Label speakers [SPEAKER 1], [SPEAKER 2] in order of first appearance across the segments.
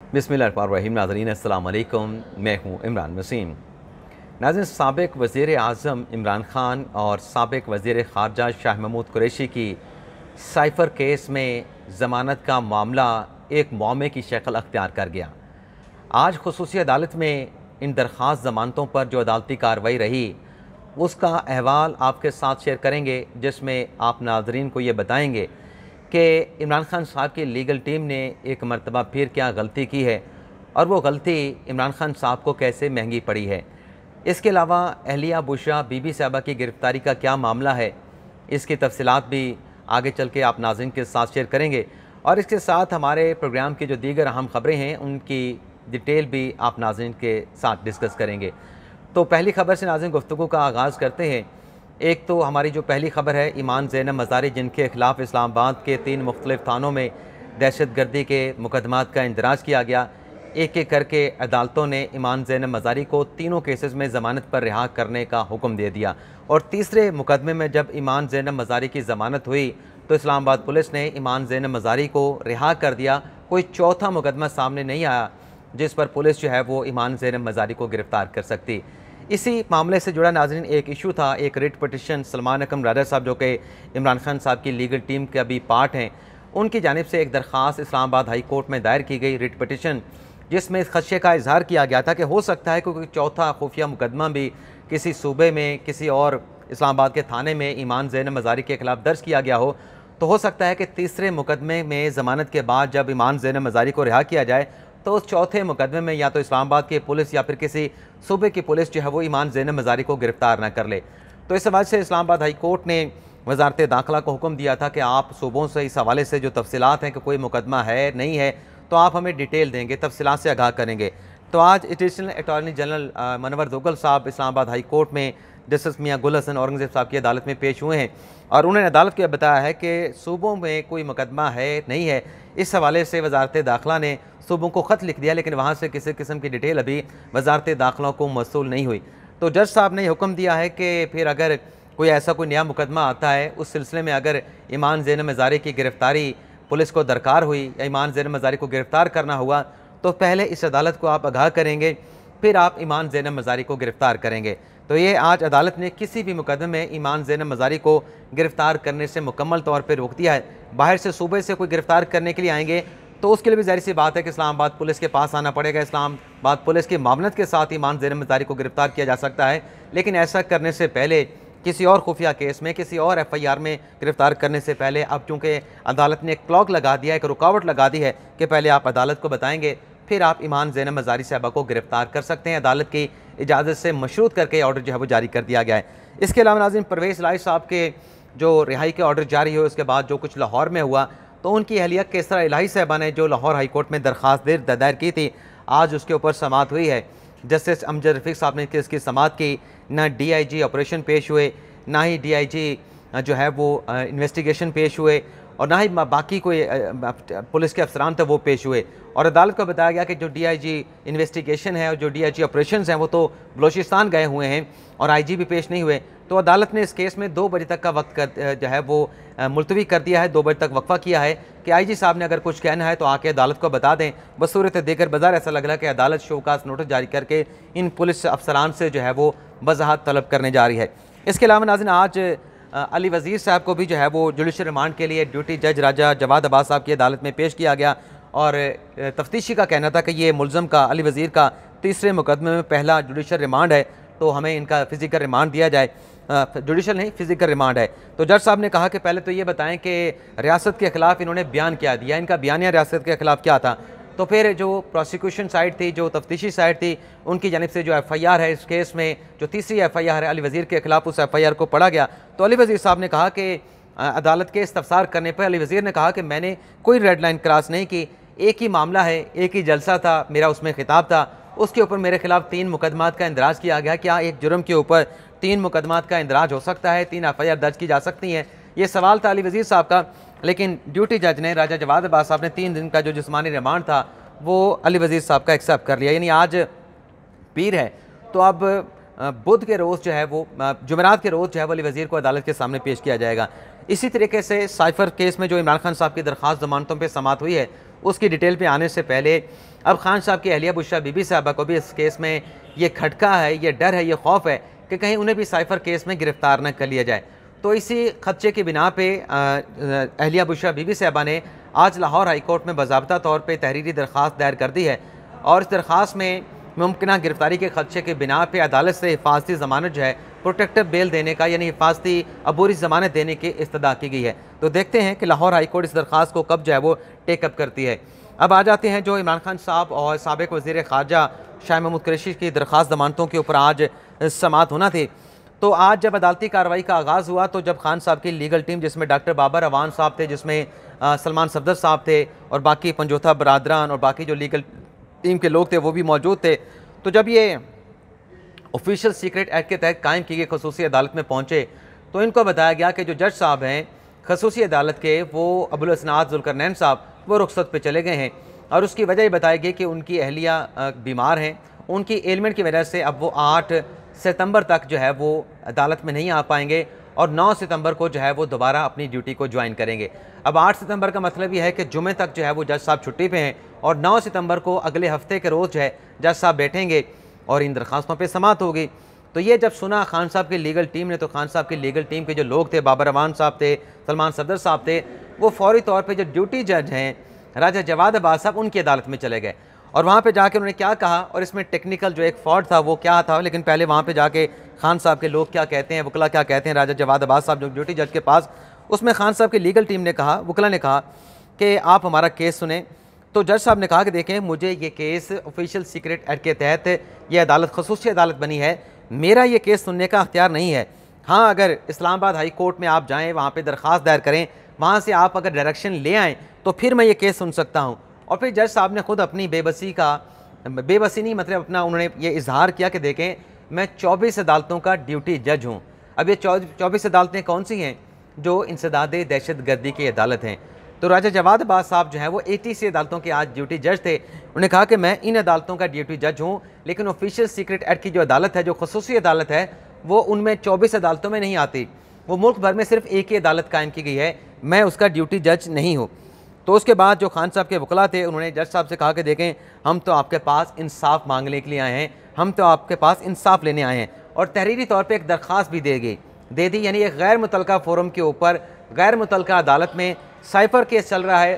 [SPEAKER 1] बिस्मिल्लाहिर्रहमानिर्रहीम। नाज़रीन अस्सलाम वालेकुम, मैं हूँ इमरान वसीम। नाज़रीन, साबिक़ वज़ीर आज़म इमरान ख़ान और साबिक़ वज़ीर ख़ारजा शाह महमूद कुरैशी की साइफ़र केस में ज़मानत का मामला एक मुआमे की शक्ल अख्तियार कर गया। आज ख़ुसूसी अदालत में इन दरख्वास्त ज़मानतों पर जो अदालती कार्रवाई रही, उसका अहवाल आपके साथ शेयर करेंगे, जिसमें आप नाज़रीन को ये बताएँगे कि इमरान खान साहब की लीगल टीम ने एक मरतबा फिर क्या गलती की है और वो गलती इमरान खान साहब को कैसे महंगी पड़ी है। इसके अलावा अहलिया बुशरा बीबी साहबा की गिरफ़्तारी का क्या मामला है, इसकी तफसीलात भी आगे चल के आप नाज़रीन के साथ शेयर करेंगे और इसके साथ हमारे प्रोग्राम की जो दीगर अहम ख़बरें हैं उनकी डिटेल भी आप नाज़रीन के साथ डिस्कस करेंगे। तो पहली खबर से नाज़रीन गुफ्तगू का आगाज़ करते हैं। एक तो हमारी जो पहली खबर है, ईमान ज़ैनब मज़ारी, जिनके ख़िलाफ़ इस्लामाबाद के 3 मुख्तलिफ़ थानों में दहशत गर्दी के मुकदमात का इंदराज किया गया। एक एक करके अदालतों ने ईमान ज़ैनब मज़ारी को तीनों केसेस में ज़मानत पर रिहा करने का हुक्म दे दिया और तीसरे मुकदमे में जब ईमान ज़ैनब मज़ारी की ज़मानत हुई तो इस्लामाबाद पुलिस ने ईमान ज़ैनब मज़ारी को रिहा कर दिया। कोई चौथा मुकदमा सामने नहीं आया जिस पर पुलिस जो है वो ईमान ज़ैनब मज़ारी को गिरफ़्तार कर सकती। इसी मामले से जुड़ा नाज़रीन एक इशू था, एक रिट पटिशन सलमान अकरम राजा साहब, जो कि इमरान खान साहब की लीगल टीम के अभी पार्ट हैं, उनकी जानिब से एक दरख्वास्त इस्लामाबाद हाई कोर्ट में दायर की गई रिट पटिशन, जिसमें इस खदशे का इजहार किया गया था कि हो सकता है कोई चौथा खुफिया मुकदमा भी किसी सूबे में किसी और इस्लामाबाद के थाने में ईमान ज़ैनब मज़ारी के ख़िलाफ़ दर्ज किया गया हो, तो हो सकता है कि तीसरे मुकदमे में ज़मानत के बाद जब ईमान ज़ैनब मज़ारी को रिहा किया जाए तो उस चौथे मुकदमे में या तो इस्लामाबाद की पुलिस या फिर किसी सूबे की पुलिस जो है वो ईमान ज़ैनब मज़ारी को गिरफ़्तार न कर ले। तो इस वजह से इस्लामाबाद हाई कोर्ट ने वज़ारत दाखिला को हुक्म दिया था कि आप सूबों से इस हवाले से जो तफसीलात हैं कि कोई मुकदमा है नहीं है, तो आप हमें डिटेल देंगे, तफसीलात से आगाह करेंगे। तो आज additional attorney general Manwar Duggal साहब इस्लामाबाद हाई कोर्ट में जस्टिस मियाँ गुल हसन औरंगज़ेब साहब की अदालत में पेश हुए हैं और उन्होंने अदालत को बताया है कि सूबों में कोई मुकदमा है नहीं है। इस हवाले से वज़ारत दाखिला ने सूबों को ख़त लिख दिया, लेकिन वहाँ से किसी किस्म की डिटेल अभी वज़ारत दाखिला को मौसूल नहीं हुई। तो जज साहब ने हुक्म दिया है कि फिर अगर कोई ऐसा कोई नया मुकदमा आता है, उस सिलसिले में अगर ईमान ज़ैनब मज़ारी की गिरफ़्तारी पुलिस को दरकार हुई या ईमान ज़ैनब मज़ारी को गिरफ़्तार करना हुआ, तो पहले इस अदालत को आप आगाह करेंगे, फिर आप ईमान ज़ैनब मज़ारी को गिरफ़्तार करेंगे। तो ये आज अदालत ने किसी भी मुकदमे में ईमान ज़ैनब मज़ारी को गिरफ़्तार करने से मुकम्मल तौर पर रोक दिया है। बाहर से सूबे से कोई गिरफ़्तार करने के लिए आएंगे तो उसके लिए भी ज़ाहिर सी बात है कि इस्लामाबाद पुलिस के पास आना पड़ेगा। इस्लामाबाद पुलिस की मामलत के साथ ईमान ज़ैनब मज़ारी को गिरफ़्तार किया जा सकता है, लेकिन ऐसा करने से पहले किसी और खुफिया केस में किसी और FIR में गिरफ़्तार करने से पहले अब चूँकि अदालत ने एक क्लॉक लगा दिया है, एक रुकावट लगा दी है कि पहले आप अदालत को बताएँगे, फिर आप ईमान ज़ैनब मज़ारी साहबा को गिरफ़्तार कर सकते हैं। अदालत की इजाज़त से मशरूत करके ऑर्डर जो है वो जारी कर दिया गया है। इसके अलावा नाज़रीन, परवेज़ इलाही साहब के जो रिहाई के ऑर्डर जारी हुए उसके बाद जो कुछ लाहौर में हुआ, तो उनकी अहलिया केसरा इलाही साहबा ने जो लाहौर हाई कोर्ट में दरख्वास्त दायर की थी, आज उसके ऊपर समाअत हुई है। जस्टिस अमजद रफ़ीक साहब ने इसकी समाअत की। ना DIG ऑपरेशन पेश हुए, ना ही DIG जो है वो इन्वेस्टिगेशन पेश हुए और ना ही बाकी कोई पुलिस के अफसरान थे वो पेश हुए और अदालत को बताया गया कि जो DIG इन्वेस्टिगेशन है और जो DIG ऑपरेशंस हैं वो तो बलोचिस्तान गए हुए हैं और IG भी पेश नहीं हुए। तो अदालत ने इस केस में 2 बजे तक का वक्त जो है वो मुलतवी कर दिया है, 2 बजे तक वक्फा किया है कि IG साहब ने अगर कुछ कहना है तो आके अदालत को बता दें। बसूरत देकर बाजार ऐसा लग रहा है कि अदालत शोकास नोटिस जारी करके इन पुलिस अफसरान से जो है वो वजाहत तलब करने जा रही है। इसके अलावा नाज़रीन, आज अली वज़ीर साहब को भी जो है वो जुडिशल रिमांड के लिए ड्यूटी जज राजा जवाद अब्बास साहब की अदालत में पेश किया गया और तफ्तीशी का कहना था कि ये मुलज़म का अली वज़ीर का तीसरे मुकदमे में पहला जुडिशल रिमांड है, तो हमें इनका फ़िज़िकल रिमांड दिया जाए। जुडिशल नहीं, फ़िज़िकल रिमांड है। तो जज साहब ने कहा कि पहले तो ये बताएं कि रियासत के ख़िलाफ़ इन्होंने बयान क्या दिया, इनका बयानिया रियासत के ख़िलाफ़ क्या था। तो फिर जो प्रोसिक्यूशन साइड थी, जो तफ्तीशी साइड थी, उनकी जानिब से जो FIR है इस केस में, जो तीसरी FIR है अली वज़ीर के ख़िलाफ़, उस FIR को पढ़ा गया। तो अली वज़ीर साहब ने कहा कि अदालत के इस्तफ़सार करने पर अली वज़ीर ने कहा कि मैंने कोई रेड लाइन क्रॉस नहीं की, एक ही मामला है, एक ही जलसा था, मेरा उसमें खिताब था, उसके ऊपर मेरे खिलाफ़ 3 मुकदमात का इंदराज किया गया। क्या एक जुर्म के ऊपर 3 मुकदमात का इंदराज हो सकता है, 3 FIR दर्ज की जा सकती हैं? ये सवाल था अली वज़ीर साहब का, लेकिन ड्यूटी जज ने राजा जवाद अब्बास साहब ने 3 दिन का जो जिस्मानी रिमांड था वो अली वज़ीर साहब का एक्सेप्ट कर लिया। यानी आज पीर है तो अब बुध के रोज़ जो है वो जुमेरात के रोज़ जो है वो अली वज़ीर को अदालत के सामने पेश किया जाएगा। इसी तरीके से साइफ़र केस में जो इमरान खान साहब की दरख्वास्त ज़मानतों पर समाअत हुई है उसकी डिटेल पे आने से पहले अब खान साहब की अहलिया बुशरा बीबी साहबा को भी इस केस में ये खटका है, ये डर है, ये खौफ है कि कहीं उन्हें भी साइफर केस में गिरफ्तार न कर लिया जाए। तो इसी खदशे की बिना पे अहलिया बुशरा बीबी साहबा ने आज लाहौर हाई कोर्ट में बाज़ाब्ता तौर पर तहरीरी दरख्वास्त दायर कर दी है और इस दरख्वास्त में मुमकिन गिरफ्तारी के खदशे के बिना पे अदालत से हिफाजती ज़मानत जो है, प्रोटेक्टिव बेल देने का यानी हिफाजती अबूरी ज़मानत देने की इस्तदा की गई है। तो देखते हैं कि लाहौर हाई कोर्ट इस दरख्वास्त को कब जो है वो टेकअप करती है। अब आ जाते हैं जो इमरान खान साहब और साबिक वज़ीर ख़ारजा शाह महमूद कुरैशी की दरख्वास्त जमानतों के ऊपर आज समाअत होना थी। तो आज जब अदालती कार्रवाई का आगाज़ हुआ तो जब खान साहब की लीगल टीम, जिसमें डॉक्टर बाबर अवान साहब थे, जिसमें सलमान सफदर साहब थे और बाकी पंजोथा बरादरान और बाकी जो लीगल टीम के लोग थे वो भी मौजूद थे, तो जब ये ऑफिशियल सीक्रेट एक्ट के तहत कायम की गई खसूसी अदालत में पहुँचे तो इनको बताया गया कि जो जज साहब हैं खसूसी अदालत के, वो अबुल असनाद जुल्करनैन साहब, वो रुखसत पे चले गए हैं और उसकी वजह ये बताई गई कि उनकी अहलिया बीमार हैं, उनकी एलिमेंट की वजह से अब वो 8 सितंबर तक जो है वो अदालत में नहीं आ पाएंगे और 9 सितंबर को जो है वो दोबारा अपनी ड्यूटी को ज्वाइन करेंगे। अब 8 सितंबर का मतलब ये है कि जुमे तक जो है वो जज साहब छुट्टी पे हैं और 9 सितंबर को अगले हफ्ते के रोज़ जो है जज साहब बैठेंगे और इन दरख्वास्तों पे समाअत होगी। तो ये जब सुना खान साहब की लीगल टीम ने, तो खान साहब की लीगल टीम के जो लोग थे, बाबर अवान साहब थे, सलमान सफदर साहब थे, वो फौरी तौर पर जो ड्यूटी जज हैं राजा जवाद अब्बास साहब, उनकी अदालत में चले गए और वहाँ पे जाके उन्होंने क्या कहा और इसमें टेक्निकल जो एक फॉल्ट था वो क्या था। लेकिन पहले वहाँ पे जाके खान साहब के लोग क्या कहते हैं, वकला क्या कहते हैं, राजा जवाद अब्बास साहब जो ड्यूटी जज के पास, उसमें खान साहब की लीगल टीम ने कहा, वकला ने कहा कि आप हमारा केस सुने। तो जज साहब ने कहा कि देखें, मुझे ये केस ऑफिशियल सीक्रेट एक्ट के तहत ये अदालत खसूसी अदालत बनी है, मेरा ये केस सुनने का अख्तियार नहीं है। हाँ, अगर इस्लामाबाद हाई कोर्ट में आप जाएँ, वहाँ पर दरख्वास्त दायर करें, वहाँ से आप अगर डायरेक्शन ले आएँ तो फिर मैं ये केस सुन सकता हूँ। और फिर जज साहब ने खुद अपनी बेबसी नहीं मतलब अपना उन्होंने ये इजहार किया कि देखें, मैं 24 अदालतों का ड्यूटी जज हूँ। अब ये 24 अदालतें कौन सी हैं? जो इंसदाद दहशत गर्दी की अदालत हैं। तो राजा जवाद अब्बास साहब जो हैं वो 80 अदालतों के आज ड्यूटी जज थे। उन्होंने कहा कि मैं इन अदालतों का ड्यूटी जज हूँ, लेकिन ऑफिशियल सीक्रेट एक्ट की जो अदालत है, जो खसूसी अदालत है, वो उनमें 24 अदालतों में नहीं आती। वो मुल्क भर में सिर्फ एक ही अदालत कायम की गई है, मैं उसका ड्यूटी जज नहीं हूँ। तो उसके बाद जो खान साहब के वकला थे, उन्होंने जज साहब से कहा कि देखें, हम तो आपके पास इंसाफ मांगने के लिए आए हैं, हम तो आपके पास इंसाफ लेने आए हैं। और तहरीरी तौर पे एक दरख्वास्त भी दे दी, यानी एक गैर मुतलका फोरम के ऊपर गैर मुतलका अदालत में साइफर केस चल रहा है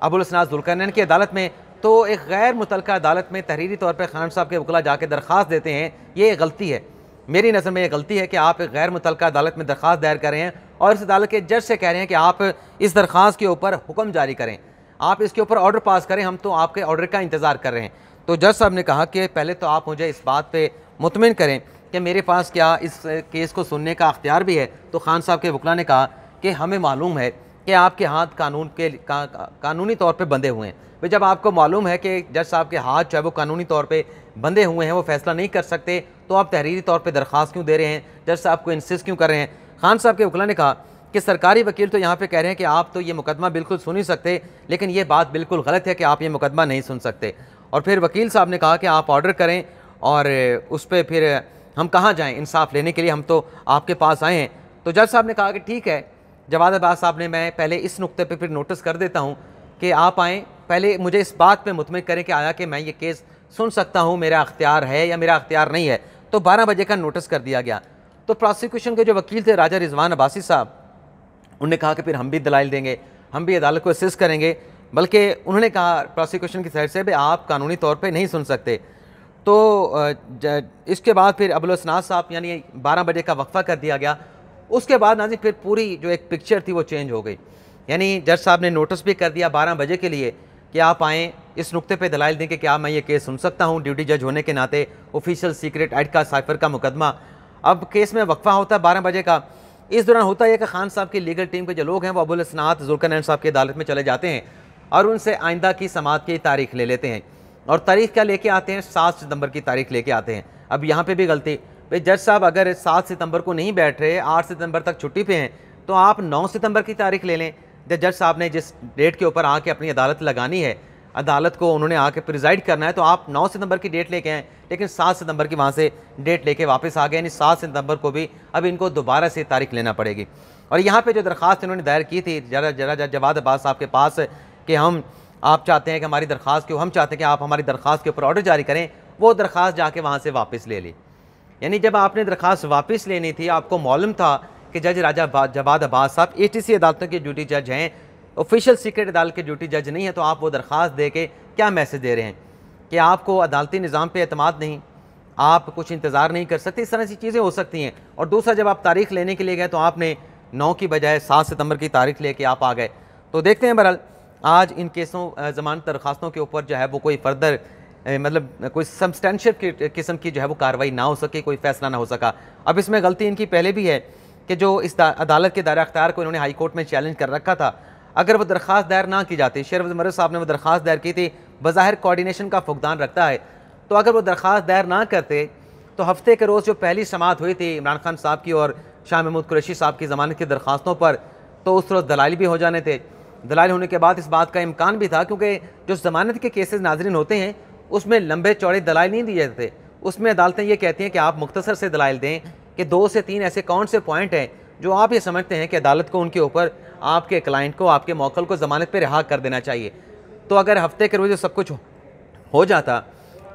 [SPEAKER 1] अबुल असनाद जुल्करनैन की अदालत में। तो एक गैर मुतलका अदालत में तहरीरी तौर पर खान साहब के वकला जाके दरख्वास्त देते हैं, ये गलती है। मेरी नज़र में ये गलती है कि आप एक गैर मुतलका अदालत में दरख्वास्त दायर कर रहे हैं और इस अदालत के जज से कह रहे हैं कि आप इस दरख्वास्त के ऊपर हुक्म जारी करें, आप इसके ऊपर ऑर्डर पास करें, हम तो आपके ऑर्डर का इंतज़ार कर रहे हैं। तो जज साहब ने कहा कि पहले तो आप मुझे इस बात पे मुतमिन करें कि मेरे पास क्या इस केस को सुनने का अख्तियार भी है। तो खान साहब के वकला ने कहा कि हमें मालूम है कि आपके हाथ कानूनी तौर पर बंधे हुए हैं। भाई, जब आपको मालूम है कि जज साहब के हाथ जो है वो कानूनी तौर पर बंधे हुए हैं, वो फैसला नहीं कर सकते, तो आप तहरीरी तौर पे दरख्वास्त क्यों दे रहे हैं, जज साहब को इंसिस्ट क्यों कर रहे हैं। खान साहब के वकला ने कहा कि सरकारी वकील तो यहाँ पे कह रहे हैं कि आप तो ये मुकदमा बिल्कुल सुन ही सकते, लेकिन ये बात बिल्कुल गलत है कि आप ये मुकदमा नहीं सुन सकते। और फिर वकील साहब ने कहा कि आप ऑर्डर करें और उस पर फिर हम कहाँ जाएँ इंसाफ लेने के लिए, हम तो आपके पास आए हैं। तो जज साहब ने कहा कि ठीक है जवाद अब्बास साहब ने, मैं पहले इस नुक्ते पर फिर नोटिस कर देता हूँ कि आप आएँ, पहले मुझे इस बात पर मुतमिन करें कि आया कि मैं ये केस सुन सकता हूँ, मेरा अख्तियार है या मेरा अख्तियार नहीं है। तो 12 बजे का नोटिस कर दिया गया। तो प्रोसिक्यूशन के जो वकील थे राजा रिजवान अब्बासी साहब, उन्होंने कहा कि फिर हम भी दलाइल देंगे, हम भी अदालत को असिस्ट करेंगे। बल्कि उन्होंने कहा प्रोसिक्यूशन की साइड से भी आप कानूनी तौर पे नहीं सुन सकते। तो इसके बाद फिर अबुल असनाद साहब यानी 12 बजे का वक्फा कर दिया गया। उसके बाद नाज़रीन फिर पूरी जो एक पिक्चर थी वो चेंज हो गई। यानी जज साहब ने नोटिस भी कर दिया 12 बजे के लिए कि आप आएँ, इस नुक्ते पे दलाइल दें कि क्या मैं ये केस सुन सकता हूँ ड्यूटी जज होने के नाते, ऑफिशियल सीक्रेट एक्ट का साइफर का मुकदमा। अब केस में वक्फा होता है 12 बजे का। इस दौरान होता है कि खान साहब की लीगल टीम के जो लोग हैं वो अबुल असनाद जुल्करनैन साहब की अदालत में चले जाते हैं और उनसे आइंदा की समाअत की तारीख ले लेते हैं। और तारीख क्या लेके आते हैं? 7 सितंबर की तारीख लेके आते हैं। अब यहाँ पर भी गलती, भाई जज साहब अगर 7 सितंबर को नहीं बैठ रहे, 8 सितंबर तक छुट्टी पे हैं, तो आप 9 सितंबर की तारीख ले लें। जज साहब ने जिस डेट के ऊपर आके अपनी अदालत लगानी है, अदालत को उन्होंने आके प्रिजाइड करना है, तो आप 9 सितंबर की डेट लेके आए, लेकिन 7 सितंबर की वहाँ से डेट लेके वापस आ गए। यानी 7 सितंबर को भी अब इनको दोबारा से तारीख लेना पड़ेगी। और यहाँ पे जो दरख्वास्त इन्होंने दायर की थी जवाद अब्बास साहब के पास कि आप चाहते हैं कि हमारी दरख्वास्त के हम चाहते हैं कि आप हमारी दरख्वास्त के ऊपर ऑर्डर जारी करें, वो दरख्वास्त जाके वहाँ से वापस ले ली। यानी जब आपने दरख्वास्त वापस लेनी थी, आपको मालूम था कि जज राजा जवाद अब्बास साहब ATC अदालतों के ड्यूटी जज हैं, ऑफिशियल सीक्रेट अदालत के ड्यूटी जज नहीं है, तो आप वो दरख्वास्त दे के क्या मैसेज दे रहे हैं कि आपको अदालती निज़ाम पे एतमाद नहीं, आप कुछ इंतज़ार नहीं कर सकते। इस तरह की चीज़ें हो सकती हैं। और दूसरा, जब आप तारीख लेने के लिए गए तो आपने 9 की बजाय 7 सितंबर की तारीख लेके आप आ गए। तो देखते हैं बहरहाल आज इन केसों ज़मानत दरख्वास्तों के ऊपर जो है वो कोई फर्दर मतलब कोई सबस्टेंशियल किस्म की जो है वो कार्रवाई ना हो सके, कोई फैसला ना हो सका। अब इसमें गलती इनकी पहले भी है कि जो इस अदालत के दायरा अख्तियार को इन्होंने हाई कोर्ट में चैलेंज कर रखा था, अगर वो दरख्वास्त दायर ना की जाती, शेर मर्द साहब ने वो दरख्वास्त दायर की थी, बज़ाहिर कोऑर्डिनेशन का फुकदान रखता है, तो अगर वो दरख्वास्त दायर ना करते तो हफ्ते के रोज़ जो पहली समाअत हुई थी इमरान खान साहब की और शाह महमूद कुरैशी साहब की ज़मानत की दरख्वास्तों पर, तो उस रोज़ दलाइल भी हो जाने थे। दलाइल होने के बाद इस बात का इम्कान भी था, क्योंकि जो ज़मानत के केसेस नाज़रीन होते हैं उसमें लंबे चौड़े दलाइल नहीं दिए जाते। उसमें अदालतें ये कहती हैं कि आप मुख्तसर से दलाइल दें कि 2 से 3 ऐसे कौन से पॉइंट हैं जो आप ये समझते हैं कि अदालत को उनके ऊपर आपके क्लाइंट को, आपके मौकल को ज़मानत पर रिहा कर देना चाहिए। तो अगर हफ्ते के रोज़ सब कुछ हो जाता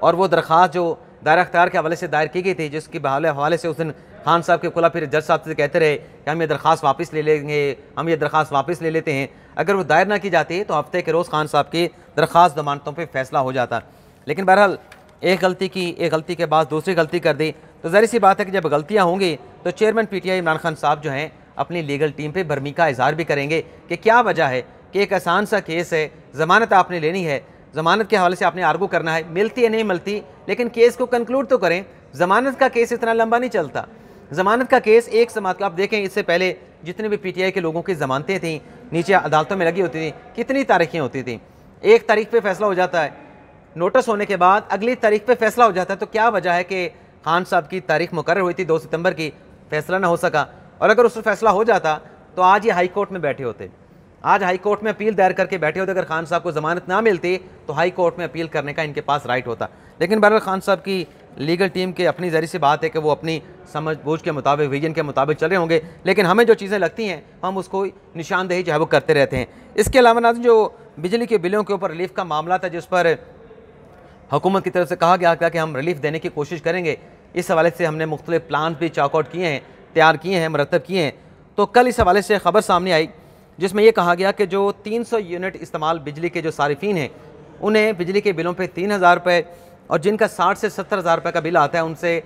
[SPEAKER 1] और वो दरख्वास्त जो दायरा अख्तियार के हवाले से दायर की गई थी, जिसके हवाले से उस दिन खान साहब के खुला फिर जज साहब से कहते रहे कि हम ये दरख्वास्त वापस ले लेंगे, हम ये दरख्वास्त वापस ले लेते हैं, अगर वो दायर ना की जाती तो हफ्ते के रोज़ खान साहब की दरख्वास्त ज़मानतों पर फैसला हो जाता। लेकिन बहरहाल एक गलती के बाद दूसरी गलती कर दी, तो ज़ाहिर सी बात है कि जब गलतियाँ होंगी तो चेयरमैन PTI इमरान खान साहब जो हैं अपनी लीगल टीम पे बरमी का इज़हार भी करेंगे कि क्या वजह है कि एक आसान सा केस है, ज़मानत आपने लेनी है, ज़मानत के हवाले से आपने आर्गू करना है, मिलती है नहीं मिलती, लेकिन केस को कंक्लूड तो करें। ज़मानत का केस इतना लंबा नहीं चलता। ज़मानत का केस एक समात का, आप देखें इससे पहले जितने भी PTI के लोगों की ज़मानतें थीं नीचे अदालतों में लगी होती थी, कितनी तारीखें होती थी। 1 तारीख पे फैसला हो जाता है, नोटिस होने के बाद अगली तारीख पे फैसला हो जाता है। तो क्या वजह है कि खान साहब की तारीख मुकर्रर हुई थी 2 सितंबर की, फैसला ना हो सका? और अगर उस पर फैसला हो जाता तो आज ये हाई कोर्ट में बैठे होते, आज हाई कोर्ट में अपील दायर करके बैठे होते। अगर खान साहब को ज़मानत ना मिलती तो हाई कोर्ट में अपील करने का इनके पास राइट होता। लेकिन बहरहाल खान साहब की लीगल टीम के अपनी ज़री सी बात है कि वो अपनी समझ बूझ के मुताबिक, विजन के मुताबिक चल रहे होंगे, लेकिन हमें जो चीज़ें लगती हैं हम उसको निशानदेही जो है वो करते रहते हैं। इसके अलावा नाज़रीन, जो बिजली के बिलों के ऊपर रिलीफ का मामला था, जिस पर हुकूमत की तरफ से कहा गया था कि हम रिलीफ देने की कोशिश करेंगे, इस हवाले से हमने मुख्तलिफ प्लान भी चॉकआउट किए हैं, तैयार किए हैं, मुरतब किए हैं। तो कल इस हवाले से ख़बर सामने आई जिसमें यह कहा गया कि जो 300 यूनिट इस्तेमाल बिजली के जो सारिफीन हैं उन्हें बिजली के बिलों पे 3,000 रुपये, और जिनका 60 से 70,000 रुपये का बिल आता है उनसे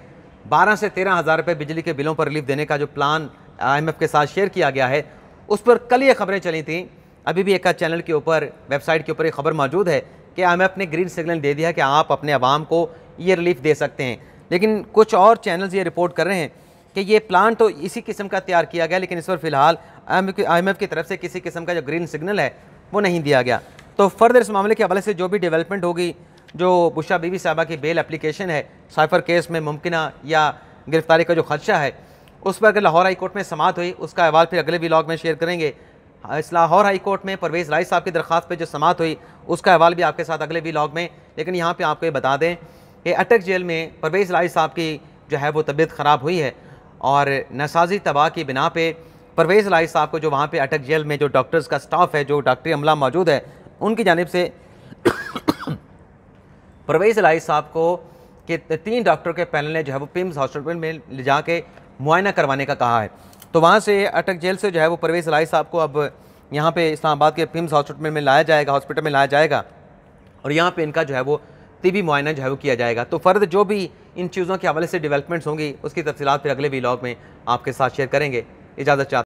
[SPEAKER 1] 12 से 13,000 रुपये बिजली के बिलों पर रिलीफ देने का जो प्लान IMF के साथ शेयर किया गया है, उस पर कल ये खबरें चली थी। अभी भी एक चैनल के ऊपर, वेबसाइट के ऊपर एक खबर मौजूद है कि IMF ने ग्रीन सिग्नल दे दिया कि आप अपने आवाम को ये रिलीफ दे सकते हैं। लेकिन कुछ और चैनल्स ये रिपोर्ट कर रहे हैं कि ये प्लान तो इसी किस्म का तैयार किया गया, लेकिन इस पर फ़िलहाल IMF की तरफ से किसी किस्म का जो ग्रीन सिग्नल है वो नहीं दिया गया। तो फर्दर इस मामले के हवाले से जो भी डेवलपमेंट होगी, जो बुशरा बीबी साहबा की बेल एप्लीकेशन है, साइफर केस में मुमकिना या गिरफ्तारी का जो खदशा है, उस पर अगर लाहौर हाई कोर्ट में समाअत हुई, उसका अहवाल फिर अगले व्लॉग में शेयर करेंगे। इस लाहौर हाई कोर्ट में परवेज़ राय साहब की दरख्वास्त पर जो समाअत हुई, उसका अहवाल भी आपके साथ अगले व्लॉग में। लेकिन यहाँ पर आपको ये बता दें कि अटक जेल में परवेज़ राय साहब की जो है वो तबीयत ख़राब हुई है, और नसाजी तबाह की बिना पे परवेज़ राय साहब को जो वहाँ पे अटक जेल में जो डॉक्टर्स का स्टाफ है, जो डॉक्टरी अमला मौजूद है, उनकी जानिब से परवेज़ राय साहब को कि 3 डॉक्टर के पैनल ने जो है वो पिम्स हॉस्पिटल में ले जाके मुआयना करवाने का कहा है। तो वहाँ से अटक जेल से जो है वो परवेज़ राय साहब को अब यहाँ पे इस्लामाबाद के पिम्स हॉस्पिटल में लाया जाएगा, और यहाँ पे इनका जो है वो तिबी मुआयना जो है वो किया जाएगा। तो फ़र्द जो भी इन चीज़ों के हवाले से डेवलपमेंट्स होंगी, उसकी तफसीलात फिर अगले व्लॉग में आपके साथ शेयर करेंगे। इजाज़त चाहते हैं।